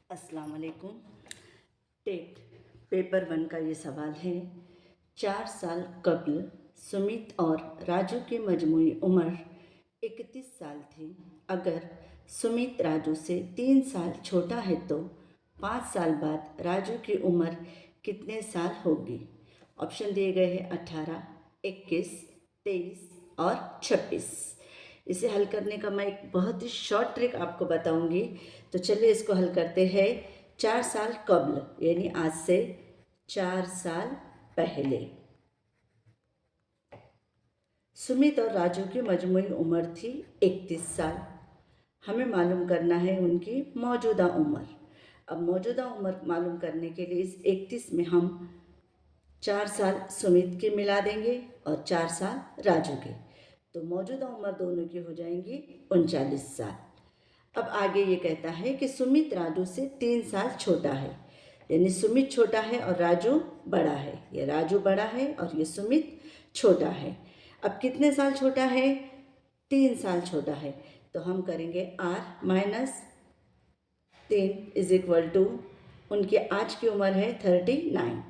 अस्सलाम वालेकुम। TET paper 1 का ये सवाल है। 4 साल कबल सुमित और राजू की मजमूई उम्र 31 साल थी। अगर सुमित राजू से 3 साल छोटा है तो 5 साल बाद राजू की उम्र कितने साल होगी? ऑप्शन दिए गए हैं 18, 21, 23 और 26। इसे हल करने का मैं एक बहुत ही शॉर्ट ट्रिक आपको बताऊंगी। तो चलिए इसको हल करते हैं। 4 साल कबल यानी आज से 4 साल पहले सुमित और राजू की मजमूई उम्र थी 31 साल। हमें मालूम करना है उनकी मौजूदा उम्र। अब मौजूदा उम्र मालूम करने के लिए इस 31 में हम 4 साल सुमित के मिला देंगे और 4 साल राजू के, तो मौजूदा उम्र दोनों की हो जाएंगी 39 साल। अब आगे ये कहता है कि सुमित राजू से 3 साल छोटा है, यानी सुमित छोटा है और राजू बड़ा है। ये राजू बड़ा है और ये सुमित छोटा है। अब कितने साल छोटा है? 3 साल छोटा है। तो हम करेंगे r-3 इज इक्वल टू, उनकी आज की उम्र है 39।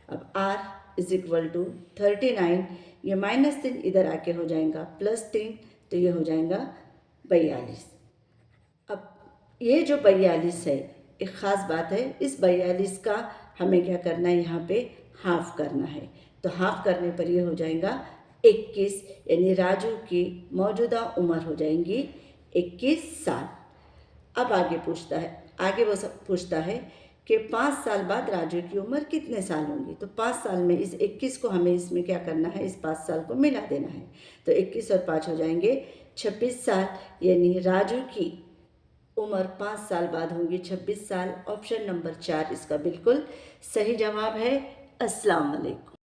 अब r इज इक्वल टू 39, ये -3 इधर आके हो जाएगा +3, तो ये हो जाएगा 42। अब ये जो 42 है, एक ख़ास बात है, इस 42 का हमें क्या करना है, यहाँ पे हाफ करना है। तो हाफ करने पर ये हो जाएगा 21, यानी राजू की मौजूदा उम्र हो जाएंगी 21 साल। अब आगे वो सब पूछता है कि 5 साल बाद राजू की उम्र कितने साल होंगी। तो 5 साल में इस 21 को हमें इसमें क्या करना है, इस 5 साल को मिला देना है। तो 21 और 5 हो जाएंगे 26 साल, यानी राजू की उम्र 5 साल बाद होंगी 26 साल। ऑप्शन नंबर 4 इसका बिल्कुल सही जवाब है। अस्सलाम वालेकुम।